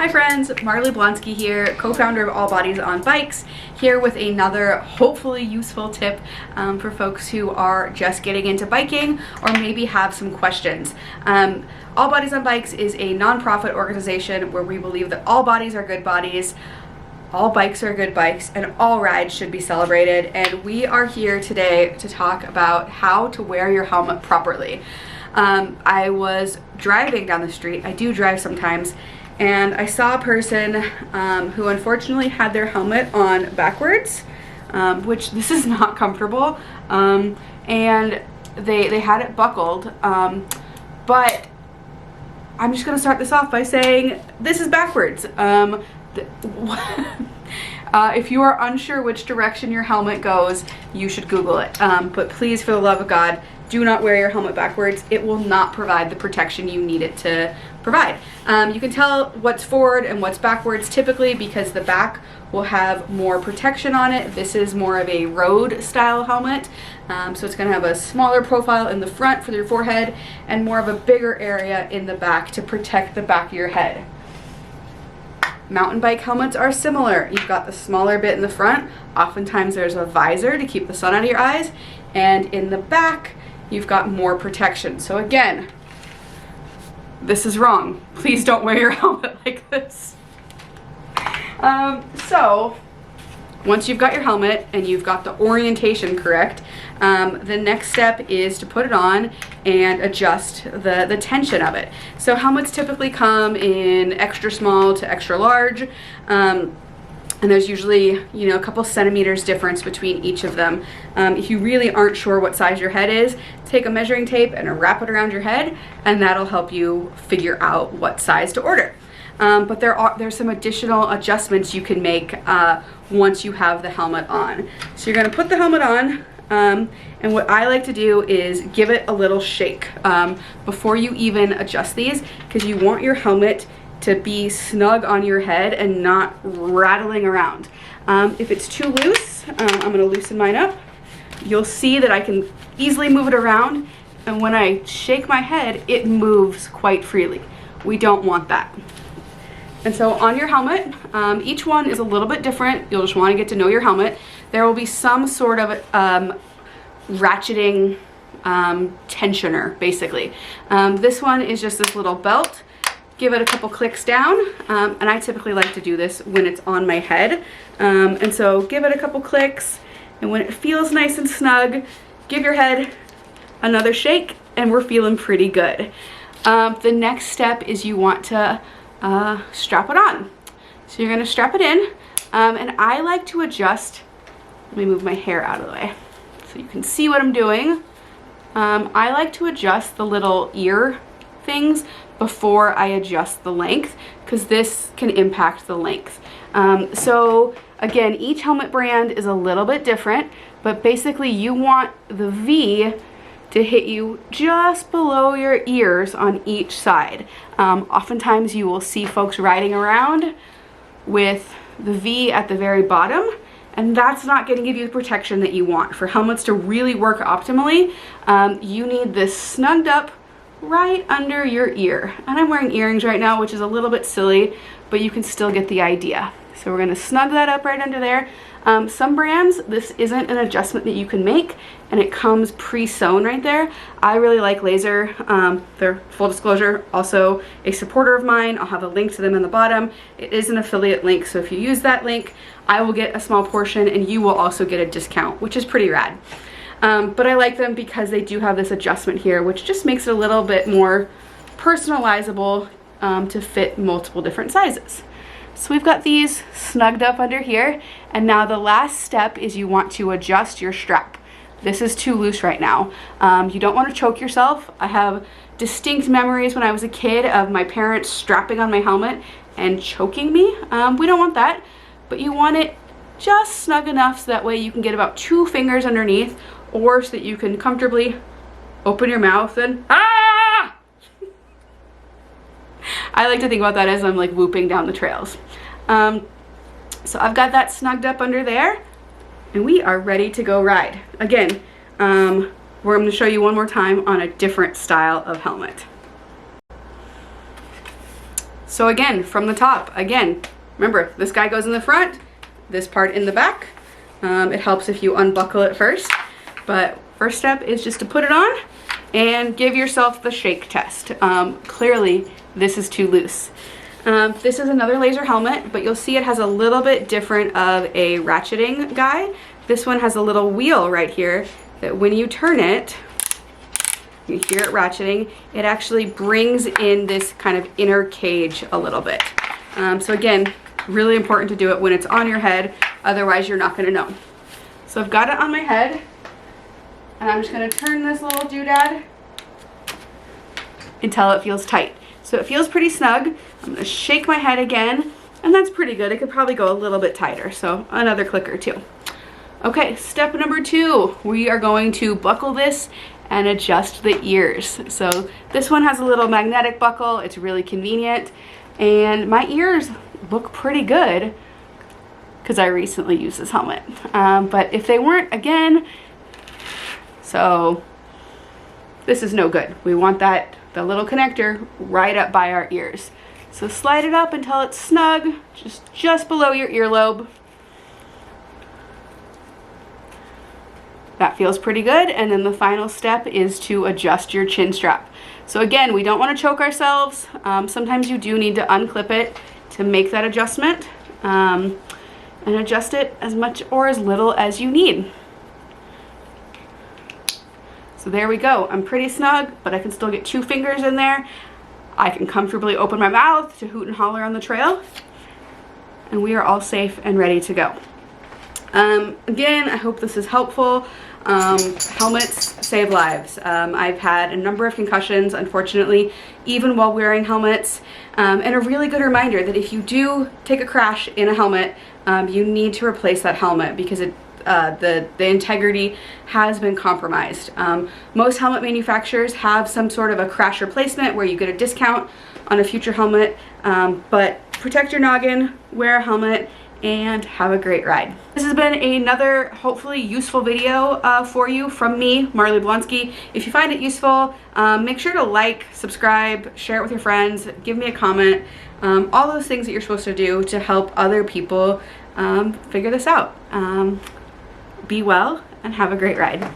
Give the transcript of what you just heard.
Hi friends, Marley Blonsky here, co-founder of All Bodies on Bikes, here with another hopefully useful tip for folks who are just getting into biking or maybe have some questions. All Bodies on Bikes is a non-profit organization where we believe that all bodies are good bodies, all bikes are good bikes, and all rides should be celebrated. And we are here today to talk about how to wear your helmet properly. I was driving down the street, I do drive sometimes, and I saw a person who unfortunately had their helmet on backwards, which this is not comfortable, and they had it buckled, but I'm just going to start this off by saying this is backwards. If you are unsure which direction your helmet goes, you should Google it, but please, for the love of God, do not wear your helmet backwards. It will not provide the protection you need it to provide. You can tell what's forward and what's backwards typically because the back will have more protection on it. This is more of a road style helmet, so it's going to have a smaller profile in the front for your forehead and more of a bigger area in the back to protect the back of your head. Mountain bike helmets are similar. You've got the smaller bit in the front. Oftentimes there's a visor to keep the sun out of your eyes, and in the back you've got more protection. So again, this is wrong. Please don't wear your helmet like this. So once you've got your helmet and you've got the orientation correct, the next step is to put it on and adjust the tension of it. So helmets typically come in extra small to extra large, and there's usually, you know, a couple centimeters difference between each of them. If you really aren't sure what size your head is, take a measuring tape and wrap it around your head, and that'll help you figure out what size to order. But there's some additional adjustments you can make once you have the helmet on. So you're going to put the helmet on, and what I like to do is give it a little shake before you even adjust these, because you want your helmet to be snug on your head and not rattling around. If it's too loose, I'm going to loosen mine up. You'll see that I can easily move it around, and when I shake my head, it moves quite freely. We don't want that. And so on your helmet, each one is a little bit different. You'll just want to get to know your helmet. There will be some sort of ratcheting tensioner, basically. This one is just this little belt. Give it a couple clicks down, and I typically like to do this when it's on my head. And so give it a couple clicks, and when it feels nice and snug, give your head another shake, and we're feeling pretty good. The next step is you want to strap it on. So you're going to strap it in, and I like to adjust. Let me move my hair out of the way so you can see what I'm doing. I like to adjust the little ear things before I adjust the length, because this can impact the length. So again, each helmet brand is a little bit different, but basically you want the V to hit you just below your ears on each side. Oftentimes you will see folks riding around with the V at the very bottom, and that's not going to give you the protection that you want. For helmets to really work optimally, you need this snugged up right under your ear. And I'm wearing earrings right now, which is a little bit silly, but you can still get the idea. So we're going to snug that up right under there. Some brands, this isn't an adjustment that you can make, and it comes pre-sewn right there. I really like Laser. They're, full disclosure, also a supporter of mine. I'll have a link to them in the bottom. It is an affiliate link, so if you use that link, I will get a small portion, and you will also get a discount, which is pretty rad. But I like them because they do have this adjustment here, which just makes it a little bit more personalizable to fit multiple different sizes. So we've got these snugged up under here, and now the last step is you want to adjust your strap. This is too loose right now. You don't want to choke yourself. I have distinct memories when I was a kid of my parents strapping on my helmet and choking me. We don't want that, but you want it just snug enough so that way you can get about 2 fingers underneath, or so that you can comfortably open your mouth and I like to think about that as I'm like whooping down the trails. So I've got that snugged up under there, and we are ready to go ride. Again, we're going to show you one more time on a different style of helmet. So again, from the top, again, remember, this guy goes in the front, this part in the back. It helps if you unbuckle it first, but first step is just to put it on and give yourself the shake test. Clearly, this is too loose. This is another laser helmet, but you'll see it has a little bit different of a ratcheting guy. This one has a little wheel right here that when you turn it, you hear it ratcheting, it actually brings in this kind of inner cage a little bit. So again, really important to do it when it's on your head, otherwise you're not gonna know. So I've got it on my head, and I'm just gonna turn this little doodad until it feels tight. So it feels pretty snug. I'm gonna shake my head again, and that's pretty good. It could probably go a little bit tighter, so another click or two. Okay, step number 2, we are going to buckle this and adjust the ears. So this one has a little magnetic buckle. It's really convenient, and my ears look pretty good because I recently used this helmet. But if they weren't, again, so this is no good. We want the little connector right up by our ears. So slide it up until it's snug, just below your earlobe. That feels pretty good. And then the final step is to adjust your chin strap. So again, we don't want to choke ourselves. Sometimes you do need to unclip it to make that adjustment, and adjust it as much or as little as you need. So there we go. I'm pretty snug, but I can still get 2 fingers in there. I can comfortably open my mouth to hoot and holler on the trail, and we are all safe and ready to go. Again, I hope this is helpful. Helmets save lives. I've had a number of concussions, unfortunately, even while wearing helmets, and a really good reminder that if you do take a crash in a helmet, you need to replace that helmet because the integrity has been compromised. Most helmet manufacturers have some sort of a crash replacement where you get a discount on a future helmet, but protect your noggin, wear a helmet, and have a great ride. This has been another hopefully useful video for you from me, Marley Blonsky. If you find it useful, make sure to like, subscribe, share it with your friends, give me a comment, all those things that you're supposed to do to help other people figure this out. Be well and have a great ride.